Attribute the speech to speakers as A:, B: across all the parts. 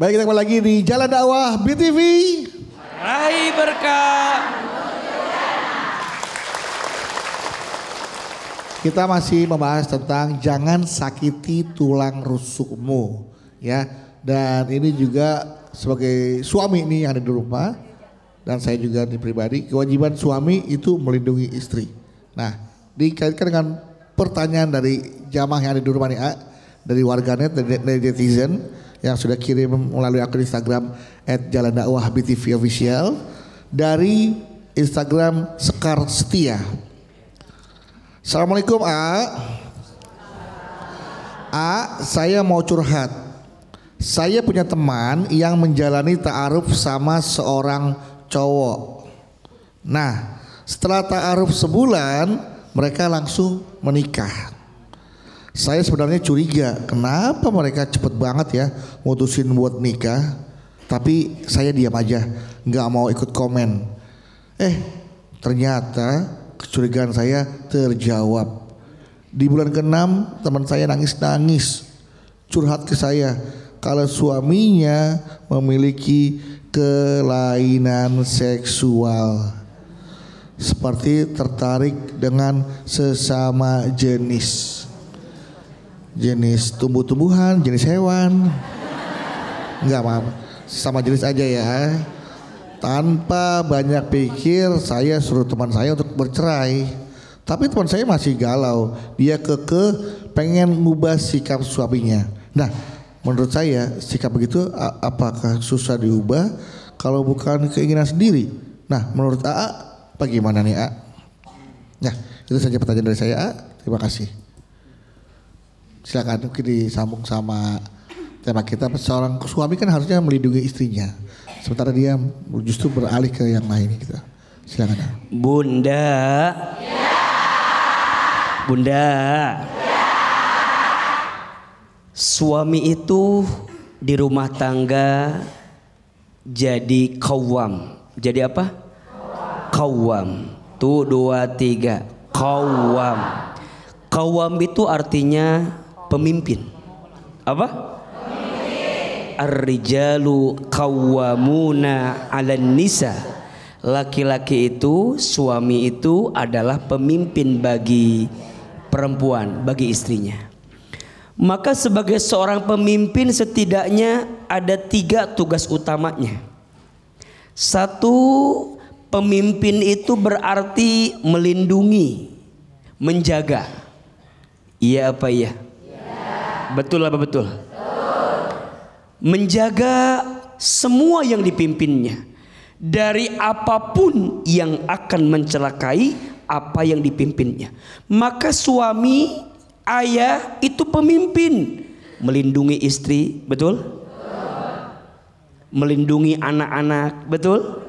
A: Baik, kita kembali lagi di Jalan Dakwah BTV.
B: Raih berkah.
A: Kita masih membahas tentang jangan sakiti tulang rusukmu, ya. Dan ini juga sebagai suami nih yang ada di rumah, dan saya juga di pribadi, kewajiban suami itu melindungi istri. Nah, dikaitkan dengan pertanyaan dari jamaah yang ada di rumah nih, dari warganet, dari netizen yang sudah kirim melalui akun Instagram @jalandakwahbtvofficial, dari Instagram Sekar Setia. Assalamualaikum saya mau curhat. Saya punya teman yang menjalani ta'aruf sama seorang cowok. Nah, setelah ta'aruf sebulan mereka langsung menikah. Saya sebenarnya curiga, kenapa mereka cepet banget ya mutusin buat nikah. Tapi saya diam aja, nggak mau ikut komen. Ternyata kecurigaan saya terjawab. Di bulan ke-6 teman saya nangis-nangis curhat ke saya kalau suaminya memiliki kelainan seksual, seperti tertarik dengan sesama jenis tumbuh-tumbuhan, jenis hewan. Enggak, maaf, sama jenis aja ya. Tanpa banyak pikir saya suruh teman saya untuk bercerai. Tapi teman saya masih galau. Dia pengen ngubah sikap suaminya. Nah, menurut saya sikap begitu apakah susah diubah kalau bukan keinginan sendiri? Nah, menurut bagaimana nih Nah, itu saja pertanyaan dari saya. Terima kasih. Silakan mungkin disambung sama tema kita. Seorang suami kan harusnya melindungi istrinya, sementara dia justru beralih ke yang lain gitu. Silakan.
B: Bunda. Ya. Bunda. Ya. Suami itu di rumah tangga jadi qawwam. Jadi apa? Qawwam. Tuh 2 3. Qawwam. Qawwam itu artinya pemimpin. Apa? Ar-rijalu qawwamuna 'alan nisa. Laki-laki itu, suami itu adalah pemimpin bagi perempuan, bagi istrinya. Maka sebagai seorang pemimpin setidaknya ada 3 tugas utamanya. 1, pemimpin itu berarti melindungi, menjaga. Iya apa iya? Betul apa betul? Menjaga semua yang dipimpinnya dari apapun yang akan mencelakai apa yang dipimpinnya. Maka suami, ayah itu pemimpin, melindungi istri, betul? Melindungi anak-anak, betul?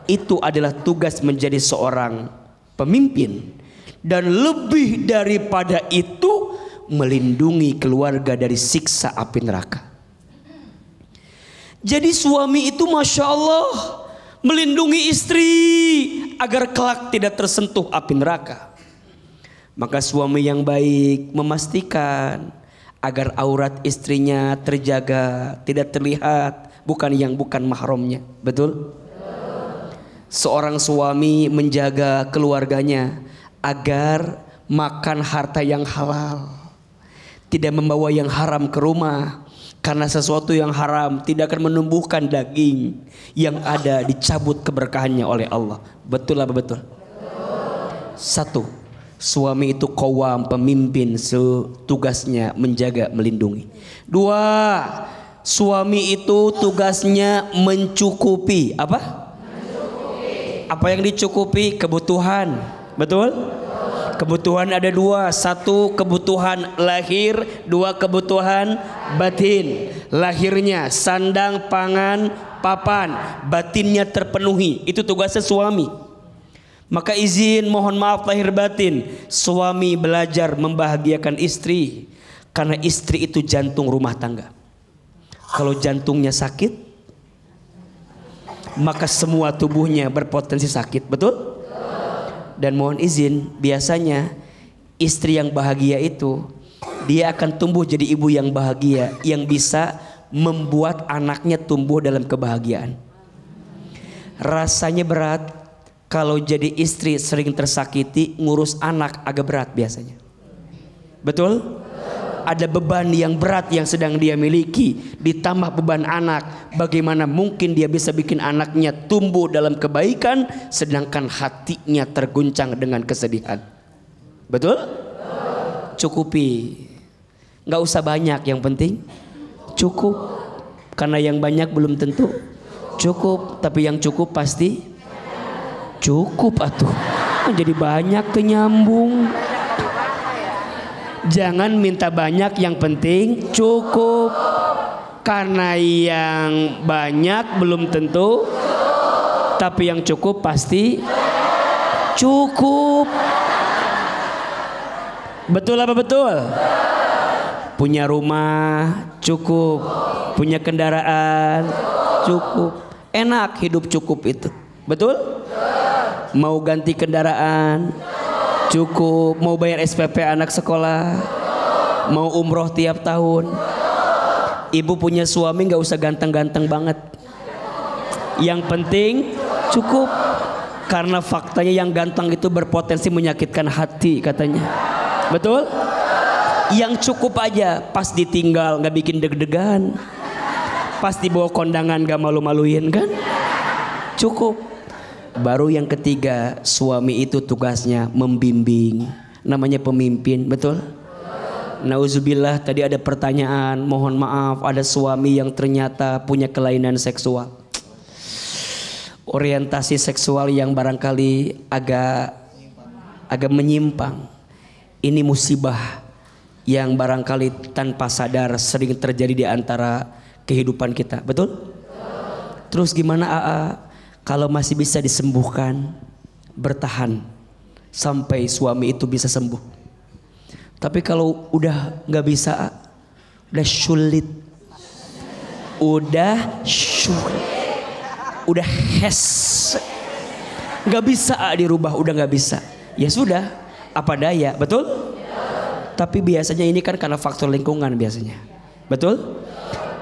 B: Itu adalah tugas menjadi seorang pemimpin. Dan lebih daripada itu, melindungi keluarga dari siksa api neraka. Jadi suami itu Masya Allah melindungi istri agar kelak tidak tersentuh api neraka. Maka suami yang baik memastikan agar aurat istrinya terjaga, tidak terlihat, bukan yang bukan mahramnya. Betul? Seorang suami menjaga keluarganya agar makan harta yang halal, tidak membawa yang haram ke rumah. Karena sesuatu yang haram tidak akan menumbuhkan daging yang ada, dicabut keberkahannya oleh Allah. Betul apa betul? 1, suami itu qawwam, pemimpin, tugasnya menjaga, melindungi. 2, suami itu tugasnya mencukupi. Apa? Mencukupi. Apa yang dicukupi? Kebutuhan. Betul? Kebutuhan ada 2, 1 kebutuhan lahir, 2 kebutuhan batin. Lahirnya sandang, pangan, papan, batinnya terpenuhi, itu tugasnya suami. Maka izin mohon maaf lahir batin, suami belajar membahagiakan istri, karena istri itu jantung rumah tangga. Kalau jantungnya sakit, maka semua tubuhnya berpotensi sakit, betul? Dan mohon izin, biasanya istri yang bahagia itu dia akan tumbuh jadi ibu yang bahagia, yang bisa membuat anaknya tumbuh dalam kebahagiaan. Rasanya berat kalau jadi istri sering tersakiti, ngurus anak agak berat biasanya. Betul? Ada beban yang berat yang sedang dia miliki, ditambah beban anak. Bagaimana mungkin dia bisa bikin anaknya tumbuh dalam kebaikan sedangkan hatinya terguncang dengan kesedihan? Betul? Cukupi. Gak usah banyak, yang penting cukup. Karena yang banyak belum tentu cukup, tapi yang cukup pasti cukup atuh. Jadi banyak tuh nyambung. Jangan minta banyak, yang penting cukup. Karena yang banyak belum tentu, tapi yang cukup pasti cukup. Betul apa betul? Punya rumah cukup, punya kendaraan cukup. Enak hidup cukup itu. Betul? Mau ganti kendaraan cukup, mau bayar SPP anak sekolah, mau umroh tiap tahun. Ibu punya suami gak usah ganteng-ganteng banget, yang penting cukup. Karena faktanya yang ganteng itu berpotensi menyakitkan hati katanya. Betul? Yang cukup aja, pas ditinggal gak bikin deg-degan, pas dibawa kondangan gak malu-maluin kan? Cukup. Baru yang ketiga, suami itu tugasnya membimbing, namanya pemimpin. Betul? Nauzubillah, tadi ada pertanyaan, mohon maaf ada suami yang ternyata punya kelainan seksual, orientasi seksual yang barangkali agak menyimpang. Ini musibah yang barangkali tanpa sadar sering terjadi di antara kehidupan kita. Betul? Terus gimana AA? Kalau masih bisa disembuhkan, bertahan sampai suami itu bisa sembuh. Tapi kalau udah nggak bisa, udah sulit, udah nggak bisa dirubah, udah nggak bisa. Ya sudah, apa daya, betul? Tapi biasanya ini kan karena faktor lingkungan biasanya, betul?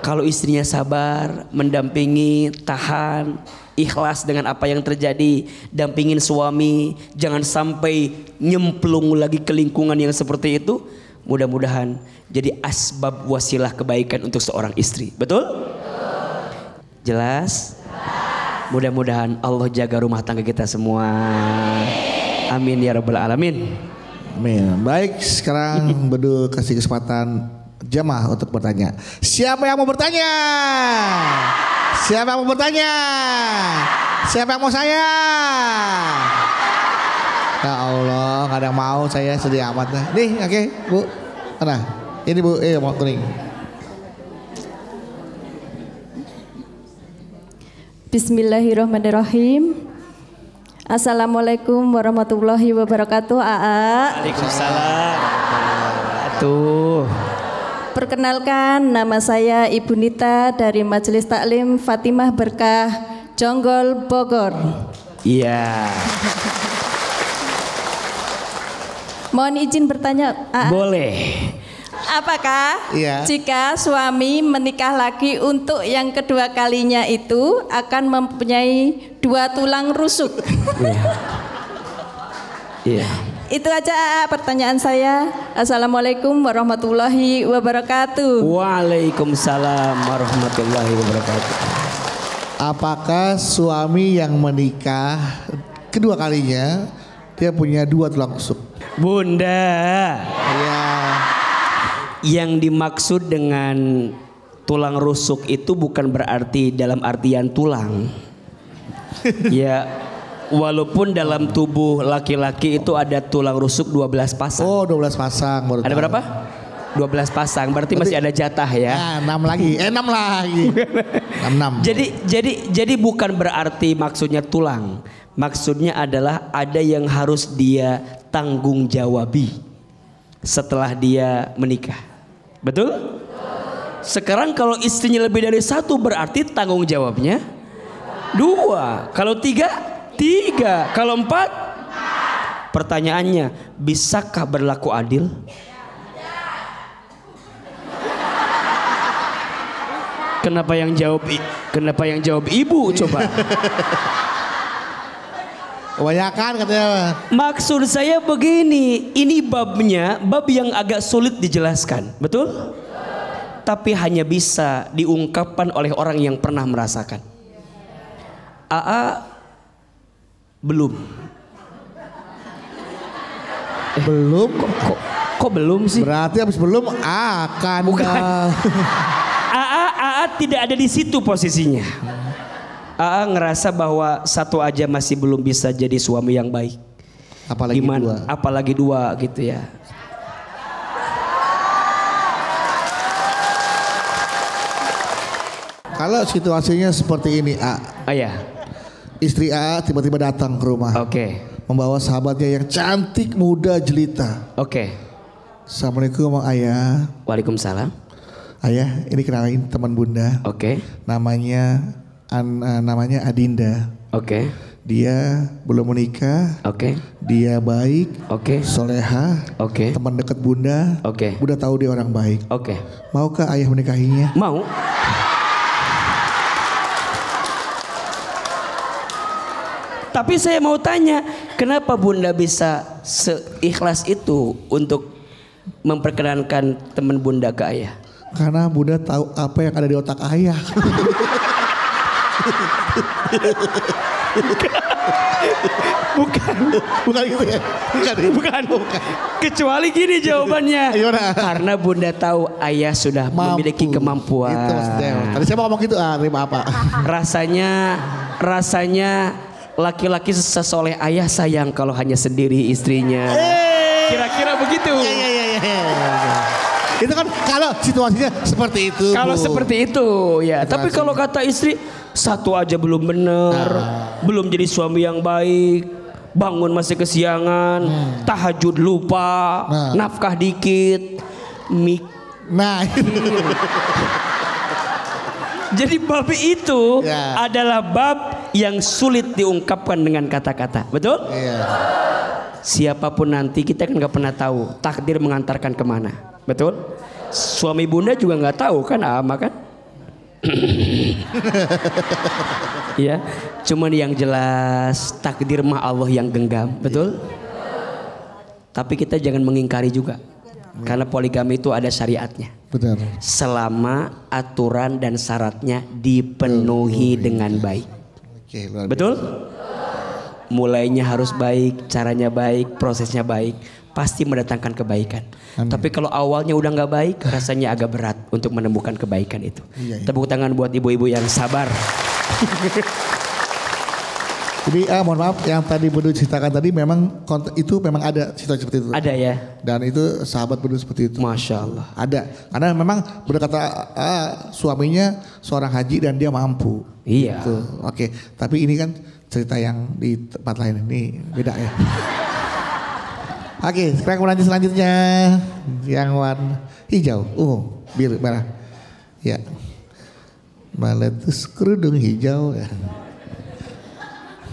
B: Kalau istrinya sabar, mendampingi, tahan, ikhlas dengan apa yang terjadi, dampingin suami, jangan sampai nyemplung lagi ke lingkungan yang seperti itu. Mudah-mudahan jadi asbab wasilah kebaikan untuk seorang istri. Betul? Jelas? Mudah-mudahan Allah jaga rumah tangga kita semua. Amin ya rabbal alamin.
A: Amin. Baik, sekarang Bedu kasih kesempatan jamaah untuk bertanya. Siapa yang mau bertanya? Siapa yang mau bertanya? Siapa yang mau saya? Ya Allah, gak ada yang mau, saya sedih amat lah. Nih, oke, Bu. Mana? Ini Bu, mau kuning.
C: Bismillahirrahmanirrahim. Assalamualaikum warahmatullahi wabarakatuh. AA.
B: Waalaikumsalam. Tuh.
C: Perkenalkan, nama saya Ibu Nita dari Majelis Taklim Fatimah Berkah Jonggol Bogor.
B: Iya.
C: Mohon izin bertanya.
B: Boleh.
C: Apakah
A: Iya.
C: jika suami menikah lagi untuk yang kedua kalinya itu akan mempunyai 2 tulang rusuk?
B: Iya.
C: Itu aja pertanyaan saya. Assalamualaikum warahmatullahi wabarakatuh.
B: Waalaikumsalam warahmatullahi wabarakatuh.
A: Apakah suami yang menikah kedua kalinya dia punya 2 tulang rusuk?
B: Bunda.
A: Ya.
B: Yang dimaksud dengan tulang rusuk itu bukan berarti dalam artian tulang. Ya, walaupun dalam tubuh laki-laki itu ada tulang rusuk 12 pasang.
A: Oh, 12 pasang.
B: Ada berapa? 12 pasang. Berarti masih ada jatah ya.
A: Nah, 6 lagi. 6 lagi. 6.
B: Jadi bukan berarti maksudnya tulang. Maksudnya adalah ada yang harus dia tanggung jawabi setelah dia menikah. Betul? Sekarang kalau istrinya lebih dari 1 berarti tanggung jawabnya 2. Kalau 3, 3. Kalau 4, pertanyaannya, bisakah berlaku adil? Kenapa yang jawab ibu coba?
A: Kebanyakan katanya.
B: Maksud saya begini, ini babnya bab yang agak sulit dijelaskan, betul? Tapi hanya bisa diungkapkan oleh orang yang pernah merasakan. AA belum.
A: Belum
B: Kok belum sih?
A: berarti habis belum akan.
B: Bukan. AA tidak ada di situ posisinya. AA ngerasa bahwa satu aja masih belum bisa jadi suami yang baik.
A: Apalagi
B: Gimana?
A: dua.
B: Apalagi dua gitu ya.
A: Kalau situasinya seperti ini,
B: Ayah.
A: istri A tiba-tiba datang ke rumah,
B: Oke.
A: membawa sahabatnya yang cantik, muda, jelita.
B: Oke.
A: Assalamualaikum ayah.
B: Waalaikumsalam.
A: Ayah, ini kenalin teman bunda.
B: Oke.
A: Namanya Adinda.
B: Oke.
A: Dia belum menikah.
B: Oke.
A: Dia baik.
B: Oke.
A: Soleha.
B: Oke.
A: Teman dekat bunda.
B: Oke.
A: Bunda tahu dia orang baik.
B: Oke.
A: Maukah ayah menikahinya?
B: Mau? Tapi saya mau tanya, kenapa bunda bisa seikhlas itu untuk memperkenankan teman bunda ke ayah?
A: Karena bunda tahu apa yang ada di otak ayah. Bukan gitu ya.
B: Bukan. Kecuali gini jawabannya.
A: Gimana?
B: Karena bunda tahu ayah sudah memiliki kemampuan.
A: Itu maksudnya. Tadi saya mau ngomong gitu, terima apa?
B: Rasanya laki-laki sesoleh ayah sayang kalau hanya sendiri istrinya. Kira-kira begitu.
A: Itu kan kalau situasinya seperti itu.
B: Kalau
A: Bu.
B: seperti itu ya. Tapi kalau kata istri, satu aja belum benar, belum jadi suami yang baik, bangun masih kesiangan, tahajud lupa, nafkah dikit,
A: Nah,
B: jadi bab itu adalah bab yang sulit diungkapkan dengan kata-kata, betul?
A: iya.
B: Siapapun nanti kita kan nggak pernah tahu takdir mengantarkan kemana, betul? Suami bunda juga nggak tahu kan, ama kan? Ya, cuman yang jelas takdir mah Allah yang genggam, betul? Tapi kita jangan mengingkari juga, karena poligami itu ada syariatnya.
A: Betul.
B: Selama aturan dan syaratnya dipenuhi dengan baik.
A: Oke, luar biasa.
B: Betul? Mulainya harus baik, caranya baik, prosesnya baik, pasti mendatangkan kebaikan.
A: Amin.
B: Tapi kalau awalnya udah nggak baik, rasanya agak berat untuk menemukan kebaikan itu.
A: Iya.
B: Tepuk tangan buat ibu-ibu yang sabar.
A: Jadi mohon maaf, yang tadi Budu ceritakan tadi memang itu memang ada situasi seperti itu.
B: Ada ya?
A: Dan itu sahabat Budu seperti itu.
B: Masya Allah.
A: Ada, karena memang Budu kata suaminya seorang haji dan dia mampu.
B: Iya.
A: Gitu. Oke, tapi ini kan cerita yang di tempat lain, ini beda ya. Oke, sekarang lanjut selanjutnya yang warna hijau, biru, merah. Ya, meletus kerudung hijau ya.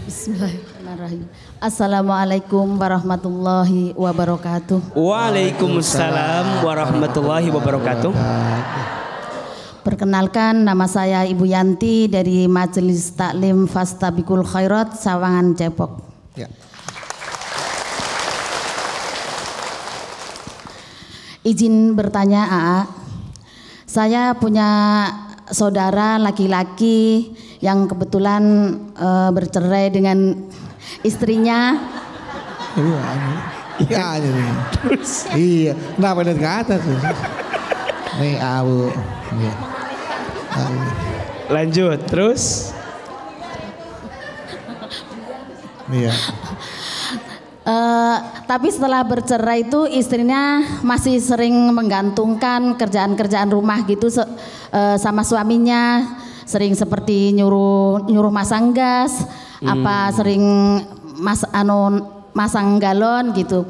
D: Bismillahirrahmanirrahim. Assalamualaikum warahmatullahi wabarakatuh.
B: Waalaikumsalam warahmatullahi wabarakatuh.
D: Perkenalkan, nama saya Ibu Yanti dari Majelis Taklim Fastabikul Khairat Sawangan Depok.
A: Ya.
D: Izin bertanya AA, saya punya saudara laki-laki yang kebetulan bercerai dengan istrinya.
A: Iya, nih. Iya, kenapa lihat ke atas tuh? Nih abu. Iya.
B: Lanjut terus.
A: Iya.
D: Tapi setelah bercerai itu istrinya masih sering menggantungkan kerjaan-kerjaan rumah gitu sama suaminya, sering seperti nyuruh masang gas, apa sering masang galon gitu.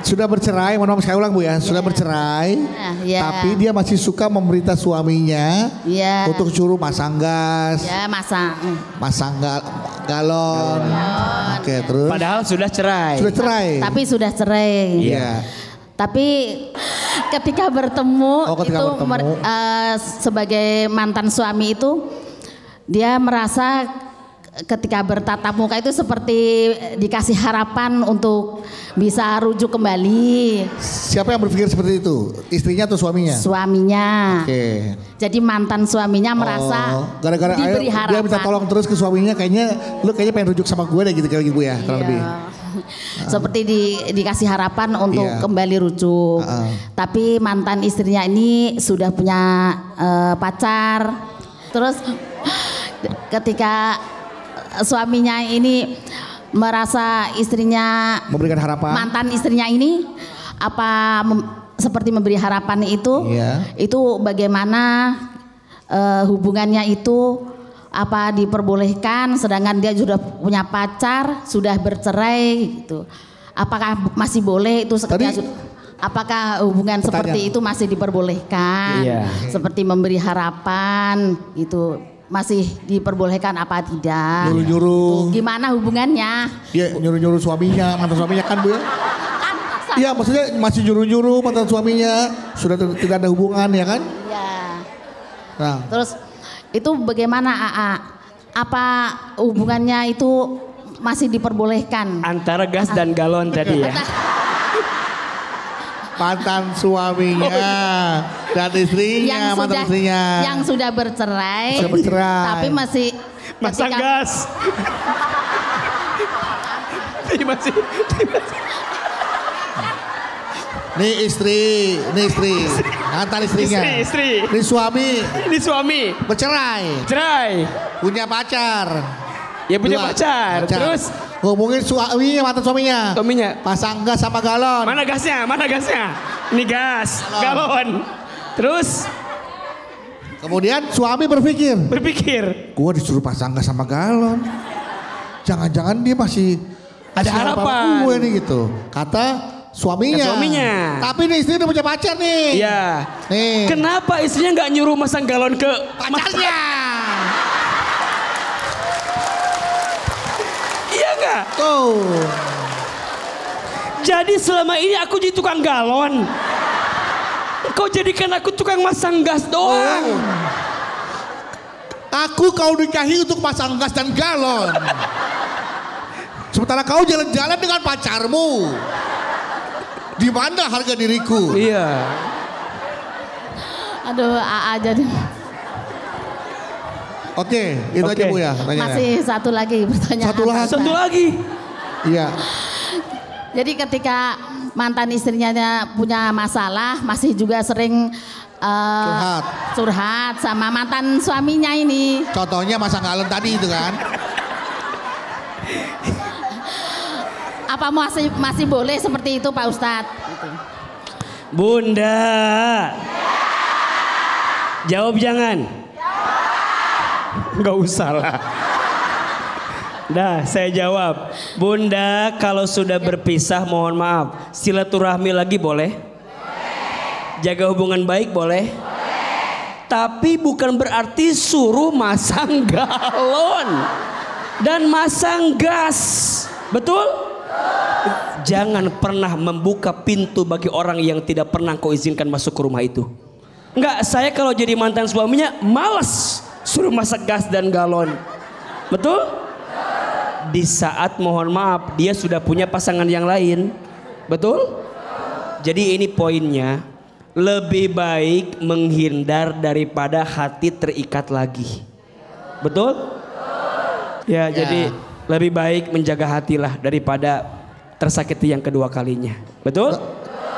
A: Sudah bercerai, mohon maaf sekali ulang Bu ya, sudah bercerai,
D: Ya.
A: tapi dia masih suka memerintah suaminya
D: Ya.
A: untuk suruh masang gas,
D: Ya
A: masang galon. Oke, terus.
B: Padahal sudah cerai.
A: Sudah cerai.
D: Tapi sudah cerai.
A: Iya.
D: Tapi ketika bertemu
A: ketika
D: itu
A: bertemu.
D: Sebagai mantan suami itu dia merasa ketika bertatap muka itu seperti dikasih harapan untuk bisa rujuk kembali.
A: Siapa yang berpikir seperti itu? Istrinya atau suaminya?
D: Suaminya.
A: Oke.
D: Jadi mantan suaminya merasa
A: gara-gara
D: diberi harapan.
A: dia minta tolong terus ke suaminya, kayaknya lu kayaknya pengen rujuk sama gue deh gitu kayak ibu ya, kurang lebih.
D: Seperti dikasih harapan untuk kembali rujuk. Tapi mantan istrinya ini sudah punya pacar. Terus ketika suaminya ini merasa istrinya
A: memberikan harapan,
D: mantan istrinya ini seperti memberi harapan itu, itu bagaimana hubungannya itu apa diperbolehkan, sedangkan dia sudah punya pacar, sudah bercerai gitu. Apakah masih boleh itu apakah hubungan seperti itu masih diperbolehkan? Seperti memberi harapan gitu. Masih diperbolehkan apa tidak?
A: Nyuruh-nyuruh.
D: Gimana hubungannya?
A: Iya, nyuruh-nyuruh suaminya, mantan suaminya kan Bu ya? Iya, maksudnya masih nyuruh-nyuruh mantan suaminya, sudah tidak ada hubungan ya kan?
D: Iya.
A: Nah.
D: Terus itu bagaimana AA? Apa hubungannya itu masih diperbolehkan?
B: Antara gas dan galon tadi ya.
A: Mantan suaminya dan istrinya, mantan istrinya
D: yang sudah bercerai, tapi masih
B: masang gas.
A: Nih istri, mantan istrinya.
B: Istri.
A: Ini suami. Bercerai. Punya pacar.
B: Ya punya pacar. Terus
A: ngomongin suaminya, mantan suaminya. Pasang gas sama galon.
B: Mana gasnya? Ini gas, galon. Terus
A: kemudian suami berpikir. Gua disuruh pasang gas sama galon. Jangan-jangan dia masih
B: ada harapan.
A: Gue nih gitu. Kata suaminya. Tapi nih istri udah punya pacar nih.
B: Iya.
A: Nih.
B: Kenapa istrinya nggak nyuruh masang galon ke
A: pacarnya?
B: Iya nggak?
A: Tuh.
B: Jadi selama ini aku jadi tukang galon. Kau jadikan aku tukang masang gas doang.
A: Aku kau nikahi untuk pasang gas dan galon. Sementara kau jalan-jalan dengan pacarmu. Di mana harga diriku?
B: Iya.
D: Aduh, AA jadi.
A: Oke, itu aja Bu ya.
D: Masih satu lagi pertanyaan.
A: Satu lagi. Iya.
D: Jadi ketika mantan istrinya punya masalah, masih juga sering curhat sama mantan suaminya ini.
A: Contohnya masang galon tadi itu kan.
D: Apa masih boleh seperti itu Pak Ustadz?
B: Bunda, jawab jangan. Gak usah lah. Dah, saya jawab. Bunda, kalau sudah berpisah mohon maaf. Silaturahmi lagi boleh? Jaga hubungan baik boleh? Tapi bukan berarti suruh masang galon dan masang gas. Betul? Jangan pernah membuka pintu bagi orang yang tidak pernah kau izinkan masuk ke rumah itu. Enggak, saya kalau jadi mantan suaminya malas suruh masak gas dan galon. Betul? Di saat mohon maaf dia sudah punya pasangan yang lain. Betul? Jadi ini poinnya, lebih baik menghindar daripada hati terikat lagi. Betul? Ya, jadi lebih baik menjaga hatilah daripada tersakiti yang kedua kalinya. Betul?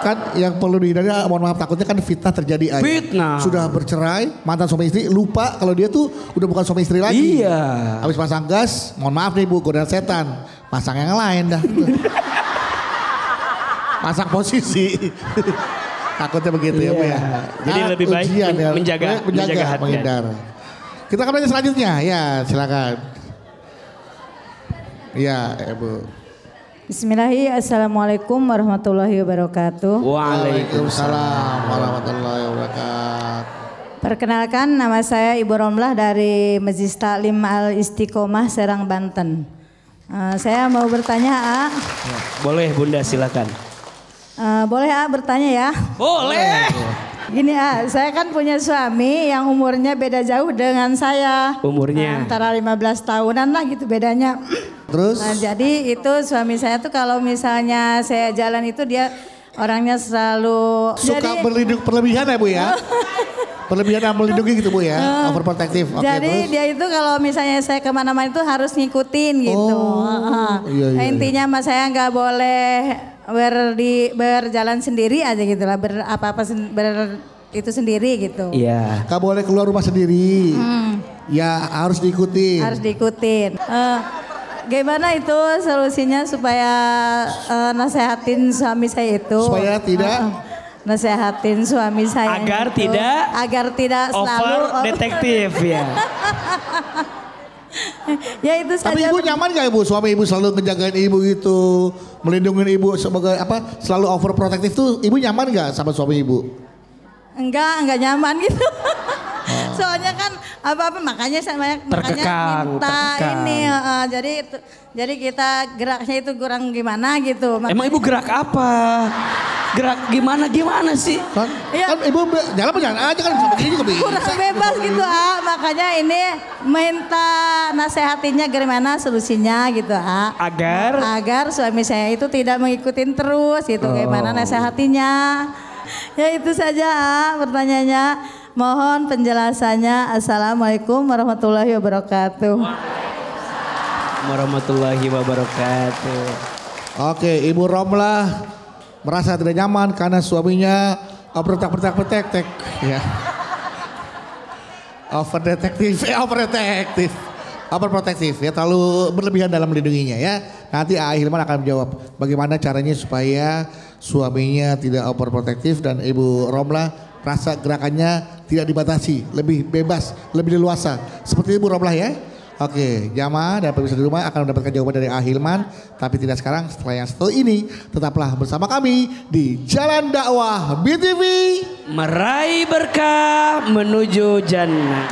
A: Kan yang perlu dihindari, mohon maaf, takutnya kan fitnah terjadi aja.
B: Fitnah.
A: Sudah bercerai, mantan suami istri, lupa kalau dia tuh udah bukan suami istri lagi.
B: Iya.
A: Habis pasang gas, mohon maaf nih Bu, godaan setan. Pasang yang lain dah. Pasang posisi. Takutnya begitu ya Bu ya.
B: Jadi lebih baik menjaga hati.
A: Menghindar. Kita akan lanjut selanjutnya. Ya, silakan. Iya, Bu.
E: Bismillahirrahmanirrahim. Assalamualaikum warahmatullahi wabarakatuh.
A: Waalaikumsalam warahmatullahi wabarakatuh.
E: Perkenalkan, nama saya Ibu Romlah dari Majelis Taklim Al Istiqomah Serang, Banten. Saya mau bertanya,
B: Boleh Bunda, silakan.
E: Boleh bertanya ya?
B: Boleh.
E: Gini saya kan punya suami yang umurnya beda jauh dengan saya.
B: Umurnya?
E: Antara 15 tahunan lah gitu bedanya.
A: Terus?
E: Nah, jadi itu suami saya tuh kalau misalnya saya jalan itu dia orangnya selalu
A: Suka berlebihan ya Bu ya? Berlebihan dalam melindungi gitu Bu ya? Overprotective. Oke,
E: jadi
A: terus?
E: dia itu kalau misalnya saya kemana-mana itu harus ngikutin gitu.
A: Iya.
E: Intinya mas saya nggak boleh berjalan sendiri aja gitu lah, itu sendiri gitu.
B: Iya.
A: Gak boleh keluar rumah sendiri. Ya harus diikutin.
E: Harus diikutin. Gimana itu solusinya supaya nasehatin suami saya itu?
A: Supaya tidak
E: nasehatin suami saya
B: Agar
E: itu,
B: tidak
E: agar tidak selalu
B: over detektif ya.
E: Ya itu saja.
A: Tapi ibu nyaman gak ibu? Suami ibu selalu ngejagain ibu gitu, melindungi ibu sebagai apa? Selalu overprotective tuh, ibu nyaman gak sama suami ibu?
E: Enggak nyaman gitu. Soalnya kan apa-apa makanya saya
B: Terkekang.
E: minta ini jadi kita geraknya itu kurang gimana gitu.
B: Emang ibu gerak apa? Gerak gimana sih?
A: Kan ibu jalan aja kan sama gini juga bisa.
E: Kurang bebas gitu makanya ini minta nasehatinya gimana solusinya gitu agar suami saya itu tidak mengikutin terus gitu. Gimana nasehatinya? Ya itu saja pertanyaannya. Mohon penjelasannya. Assalamualaikum warahmatullahi wabarakatuh.
B: Warahmatullahi wabarakatuh.
A: Oke, Ibu Romlah merasa tidak nyaman karena suaminya overprotective ya. Overprotective ya, terlalu berlebihan dalam melindunginya ya. Nanti Hilman akan menjawab bagaimana caranya supaya suaminya tidak overprotective dan Ibu Romlah rasa gerakannya tidak dibatasi, lebih bebas, lebih leluasa. Seperti Ibu Romlah ya. Oke, jamaah dan pemirsa di rumah akan mendapatkan jawaban dari Hilman, tapi tidak sekarang, setelah yang satu ini. Tetaplah bersama kami di Jalan Dakwah BTV.
B: Meraih berkah menuju jannah.